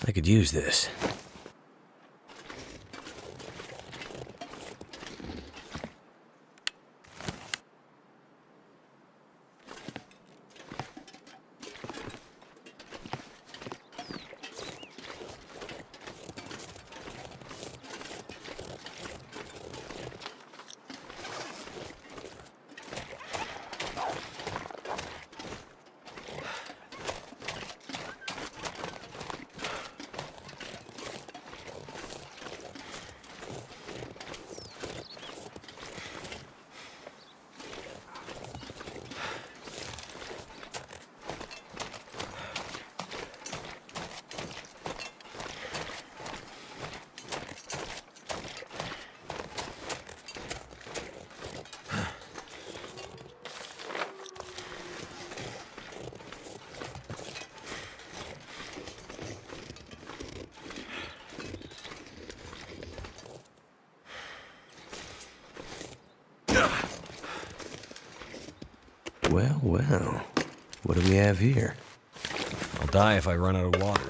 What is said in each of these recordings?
I could use this. Well, what do we have here? I'll die if I run out of water.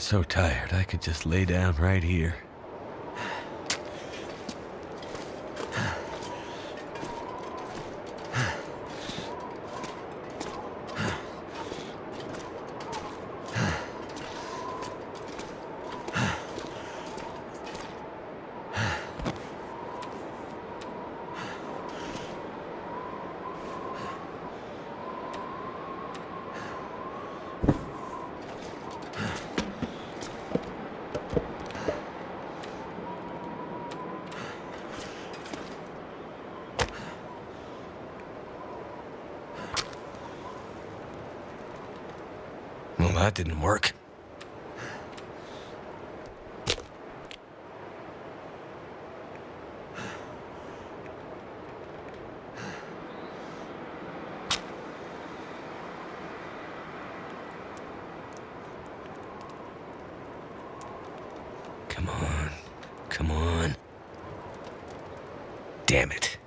so tired, I could just lay down right here. Well, that didn't work. Come on. Come on. Damn it.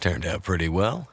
Turned out pretty well.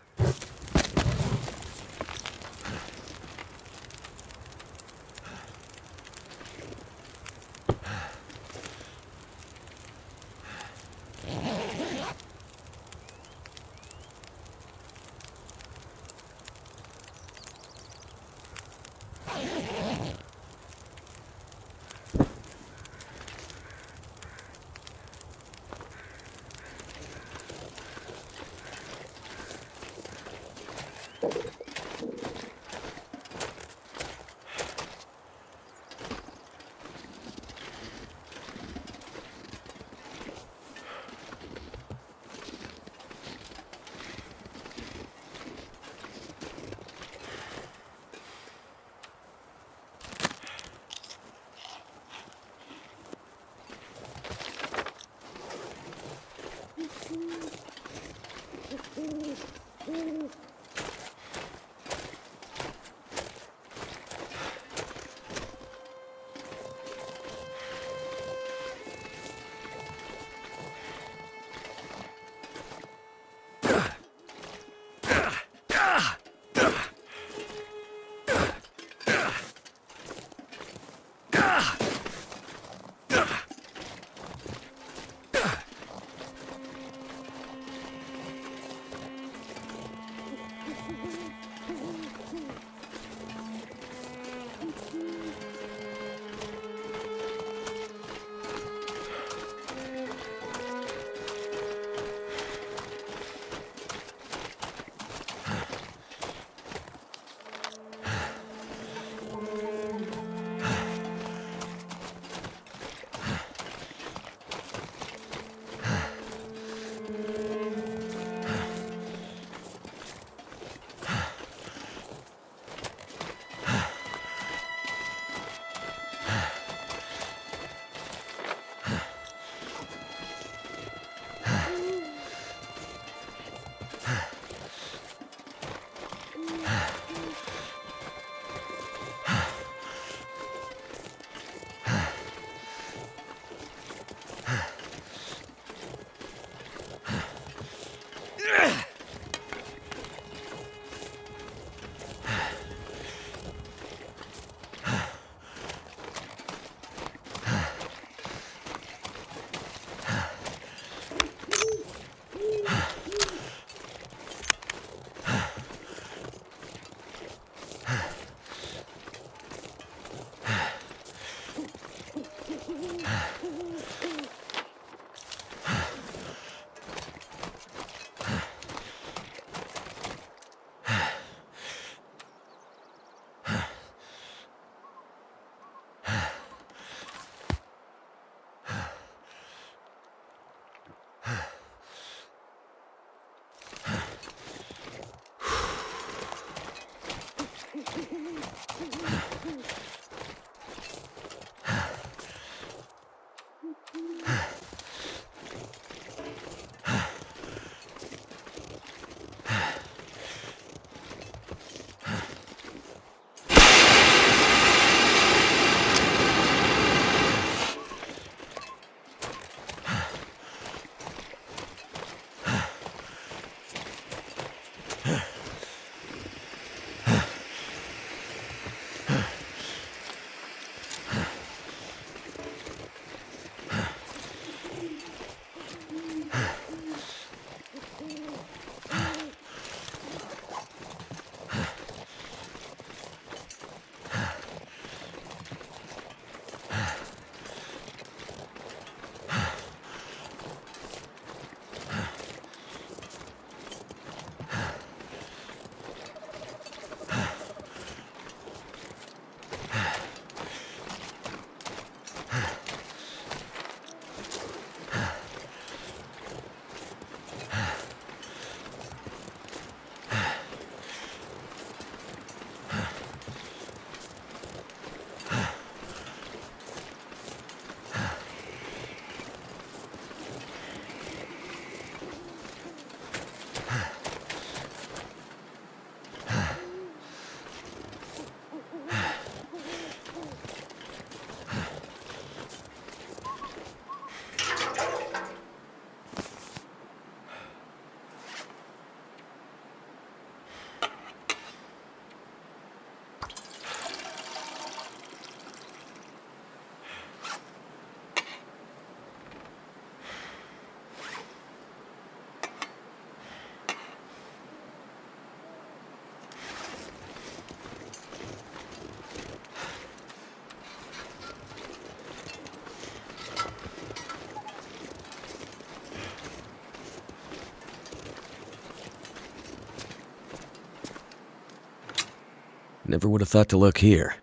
Never would have thought to look here.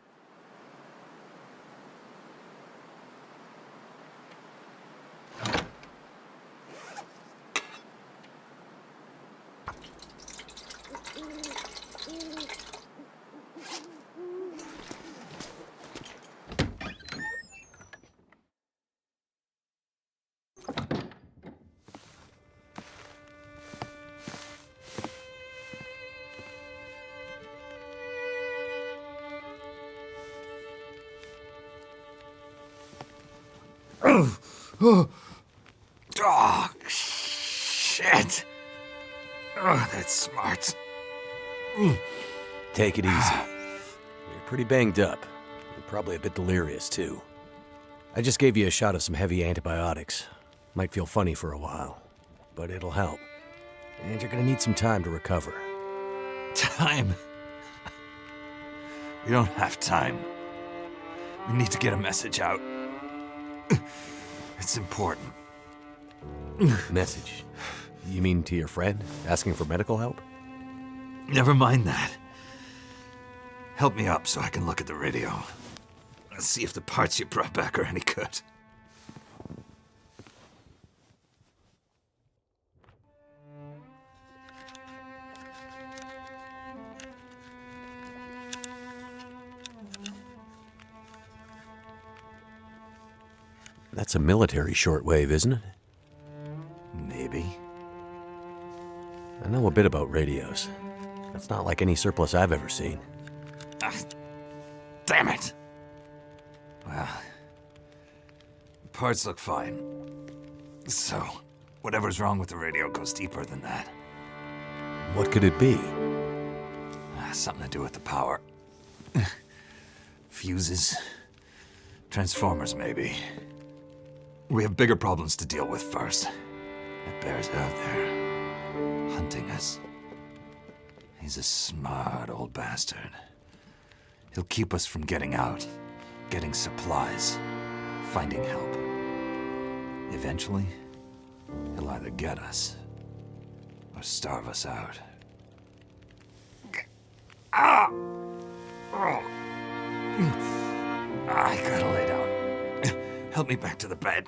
Oh, shit. Oh, that's smart. Take it easy. You're pretty banged up. You're probably a bit delirious, too. I just gave you a shot of some heavy antibiotics. Might feel funny for a while, but it'll help. And you're gonna need some time to recover. Time? We don't have time. We need to get a message out. It's important. Message? You mean to your friend, asking for medical help? Never mind that. Help me up so I can look at the radio. Let's see if the parts you brought back are any good. That's a military shortwave, isn't it? Maybe. I know a bit about radios. That's not like any surplus I've ever seen. Ah, damn it! Well, the parts look fine. So, whatever's wrong with the radio goes deeper than that. What could it be? Something to do with the power. Fuses. Transformers, maybe. We have bigger problems to deal with first. That bear's out there, hunting us. He's a smart old bastard. He'll keep us from getting out, getting supplies, finding help. Eventually, he'll either get us or starve us out. Ah! Oh. I gotta lay down. Help me back to the bed.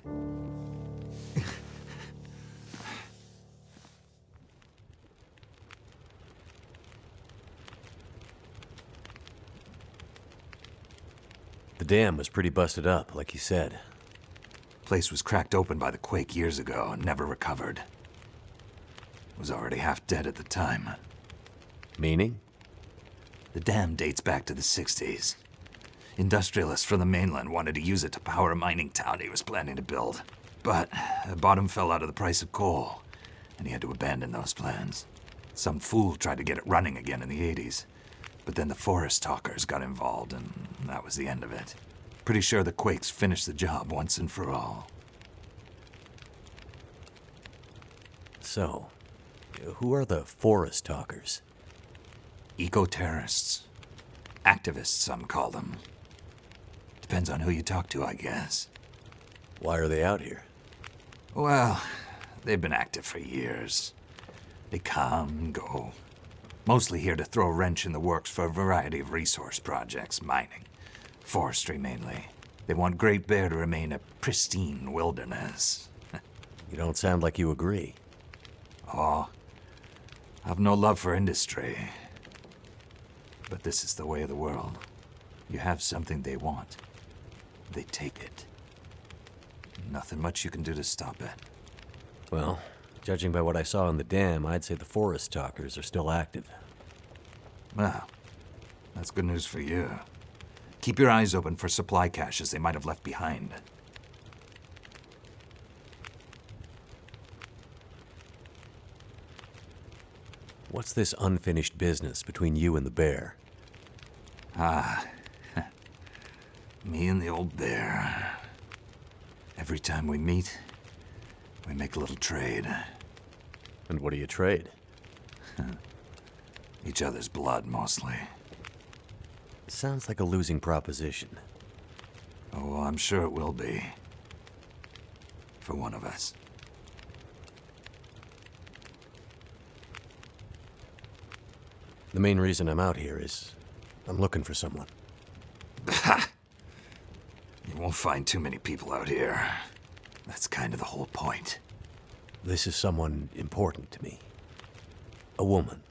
The dam was pretty busted up, like you said. Place was cracked open by the quake years ago and never recovered. Was already half dead at the time. Meaning? The dam dates back to the 60s. Industrialists from the mainland wanted to use it to power a mining town he was planning to build. But the bottom fell out of the price of coal, and he had to abandon those plans. Some fool tried to get it running again in the 80s. But then the forest talkers got involved, and that was the end of it. Pretty sure the quakes finished the job once and for all. So, who are the forest talkers? Eco-terrorists. Activists, some call them. Depends on who you talk to, I guess. Why are they out here? Well, they've been active for years. They come and go. Mostly here to throw a wrench in the works for a variety of resource projects, mining. Forestry, mainly. They want Great Bear to remain a pristine wilderness. You don't sound like you agree. Oh, I've no love for industry. But this is the way of the world. You have something they want. They take it. Nothing much you can do to stop it. Well, judging by what I saw in the dam, I'd say the forest talkers are still active. Well, that's good news for you. Keep your eyes open for supply caches they might have left behind. What's this unfinished business between you and the bear? Me and the old bear. Every time we meet, we make a little trade. And what do you trade? Each other's blood, mostly. Sounds like a losing proposition. Oh, I'm sure it will be. For one of us. The main reason I'm out here is I'm looking for someone. You won't find too many people out here. That's kind of the whole point. This is someone important to me. A woman.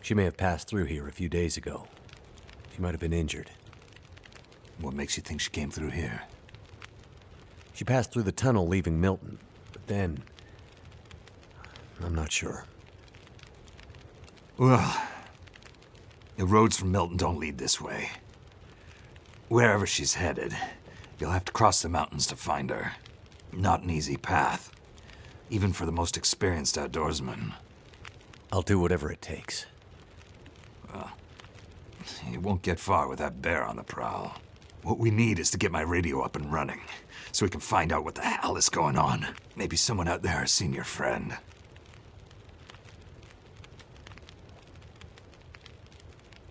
She may have passed through here a few days ago. She might have been injured. What makes you think she came through here? She passed through the tunnel leaving Milton, but then... I'm not sure. Well, the roads from Milton don't lead this way. Wherever she's headed, you'll have to cross the mountains to find her. Not an easy path, even for the most experienced outdoorsman. I'll do whatever it takes. You won't get far with that bear on the prowl. What we need is to get my radio up and running, so we can find out what the hell is going on. Maybe someone out there has seen your friend.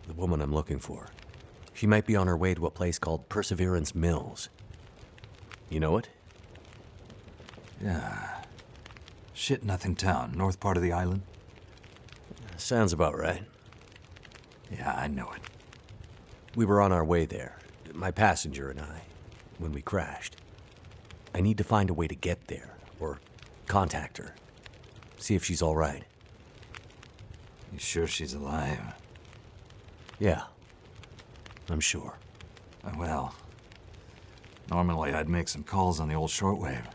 The woman I'm looking for. She might be on her way to a place called Perseverance Mills. You know it? Yeah. Shit-nothing town, north part of the island? Sounds about right. Yeah, I know it. We were on our way there, my passenger and I, when we crashed. I need to find a way to get there, or contact her. See if she's all right. You sure she's alive? Yeah, I'm sure. Well, normally I'd make some calls on the old shortwave.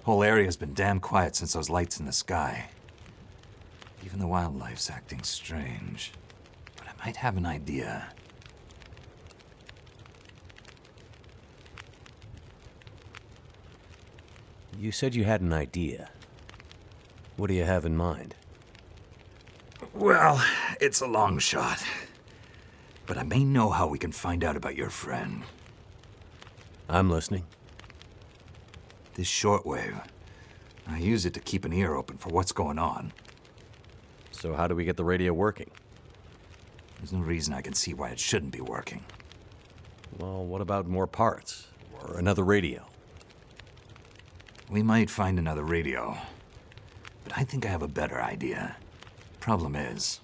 Whole area's been damn quiet since those lights in the sky. Even the wildlife's acting strange. But I might have an idea. You said you had an idea. What do you have in mind? Well, it's a long shot. But I may know how we can find out about your friend. I'm listening. This shortwave, I use it to keep an ear open for what's going on. So how do we get the radio working? There's no reason I can see why it shouldn't be working. Well, what about more parts? Or another radio? We might find another radio. But I think I have a better idea. Problem is,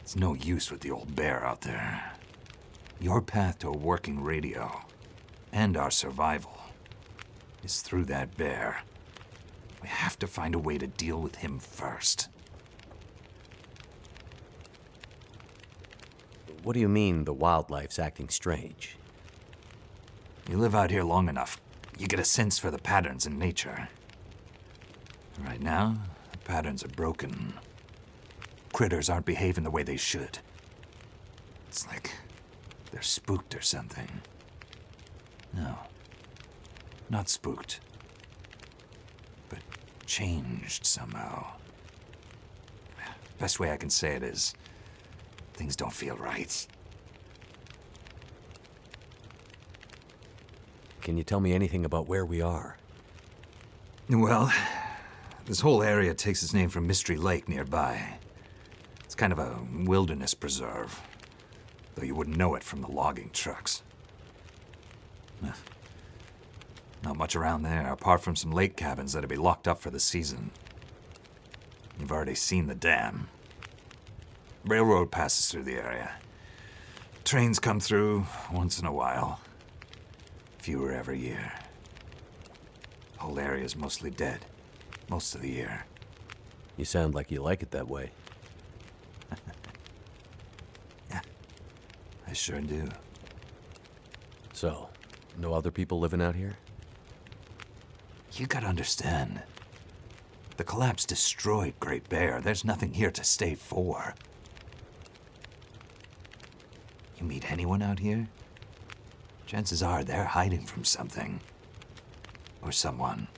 it's no use with the old bear out there. Your path to a working radio, and our survival, is through that bear. We have to find a way to deal with him first. What do you mean the wildlife's acting strange? You live out here long enough, you get a sense for the patterns in nature. Right now, the patterns are broken. Critters aren't behaving the way they should. It's like they're spooked or something. No, not spooked, but changed somehow. Best way I can say it is, things don't feel right. Can you tell me anything about where we are? Well, this whole area takes its name from Mystery Lake nearby. It's kind of a wilderness preserve, though you wouldn't know it from the logging trucks. Not much around there, apart from some lake cabins that'll be locked up for the season. You've already seen the dam. Railroad passes through the area. Trains come through once in a while. Fewer every year. Whole area's mostly dead, most of the year. You sound like you like it that way. Yeah, I sure do. So, no other people living out here? You gotta understand. The collapse destroyed Great Bear. There's nothing here to stay for. You meet anyone out here? Chances are they're hiding from something. Or someone.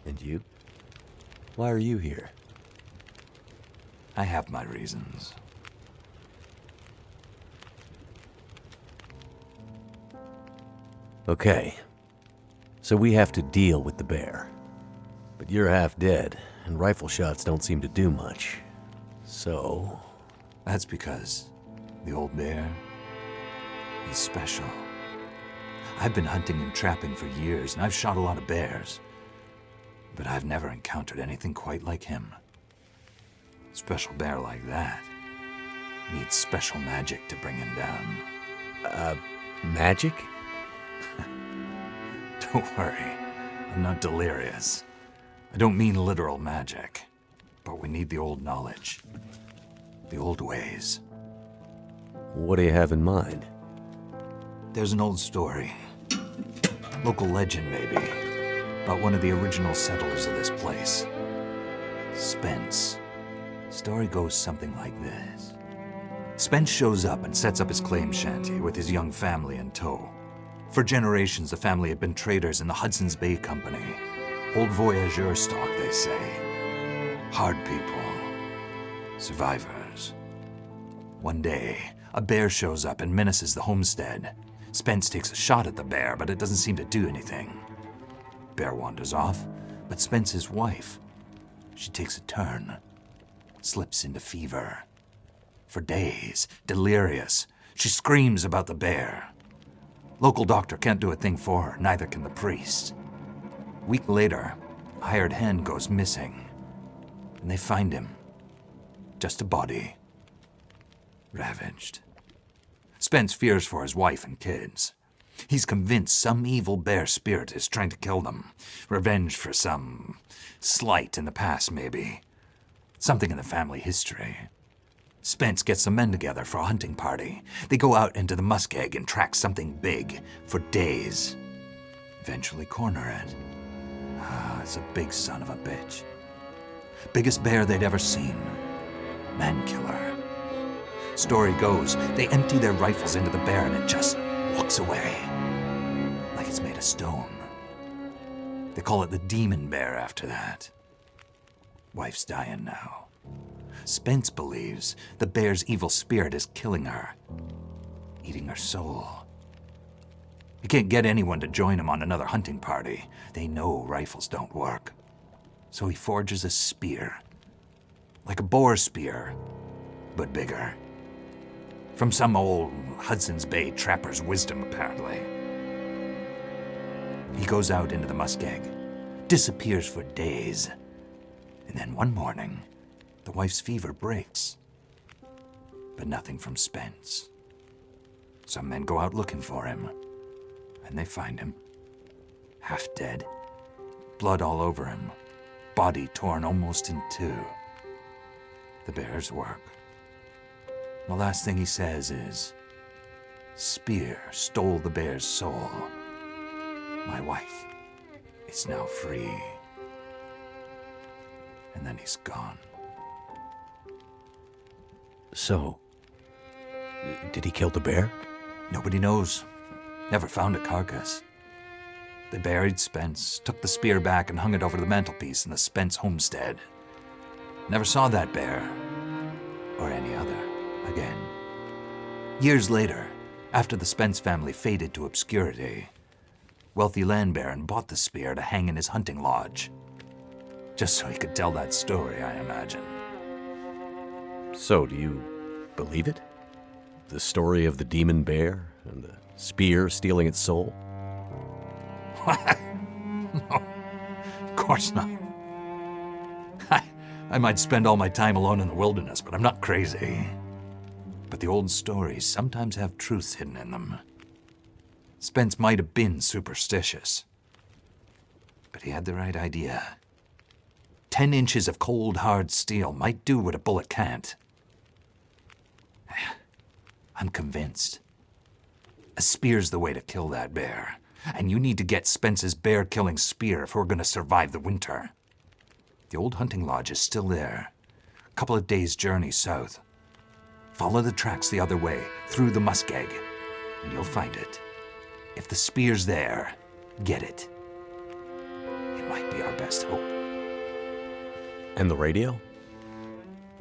And you? Why are you here? I have my reasons. Okay. So we have to deal with the bear. But you're half dead, and rifle shots don't seem to do much. So... That's because the old bear, he's special. I've been hunting and trapping for years, and I've shot a lot of bears. But I've never encountered anything quite like him. A special bear like that needs special magic to bring him down. Magic? Don't worry, I'm not delirious. I don't mean literal magic, but we need the old knowledge, the old ways. What do you have in mind? There's an old story, local legend maybe, about one of the original settlers of this place, Spence. Story goes something like this. Spence shows up and sets up his claim shanty with his young family in tow. For generations, the family had been traders in the Hudson's Bay Company. Old voyageur stock, they say. Hard people. Survivors. One day, a bear shows up and menaces the homestead. Spence takes a shot at the bear, but it doesn't seem to do anything. Bear wanders off, but Spence's wife, she takes a turn. Slips into fever. For days, delirious, she screams about the bear. Local doctor can't do a thing for her, neither can the priest. A week later, a hired hand goes missing, and they find him. Just a body. Ravaged. Spence fears for his wife and kids. He's convinced some evil bear spirit is trying to kill them. Revenge for some slight in the past, maybe. Something in the family history. Spence gets some men together for a hunting party. They go out into the muskeg and track something big for days. Eventually corner it. It's a big son of a bitch. Biggest bear they'd ever seen. Man killer. Story goes, they empty their rifles into the bear and it just walks away. Like it's made of stone. They call it the demon bear after that. Wife's dying now. Spence believes the bear's evil spirit is killing her, eating her soul. He can't get anyone to join him on another hunting party. They know rifles don't work. So he forges a spear. Like a boar spear, but bigger. From some old Hudson's Bay trapper's wisdom, apparently. He goes out into the muskeg, disappears for days, and then one morning, the wife's fever breaks. But nothing from Spence. Some men go out looking for him, and they find him. Half dead, blood all over him, body torn almost in two. The bear's work. The last thing he says is, spear stole the bear's soul. My wife is now free. And then he's gone. So, did he kill the bear? Nobody knows. Never found a carcass. They buried Spence, took the spear back and hung it over the mantelpiece in the Spence homestead. Never saw that bear, or any other, again. Years later, after the Spence family faded to obscurity, wealthy land baron bought the spear to hang in his hunting lodge. Just so he could tell that story, I imagine. So, do you believe it? The story of the demon bear and the spear stealing its soul? No, of course not. I might spend all my time alone in the wilderness, but I'm not crazy. But the old stories sometimes have truths hidden in them. Spence might have been superstitious, but he had the right idea. 10 inches of cold, hard steel might do what a bullet can't. I'm convinced. A spear's the way to kill that bear. And you need to get Spence's bear-killing spear if we're going to survive the winter. The old hunting lodge is still there. A couple of days' journey south. Follow the tracks the other way, through the muskeg, and you'll find it. If the spear's there, get it. It might be our best hope. And the radio?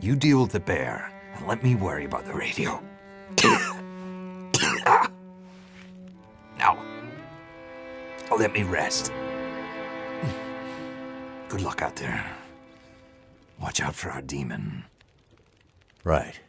You deal with the bear, and let me worry about the radio. Now, let me rest. Good luck out there. Watch out for our demon. Right.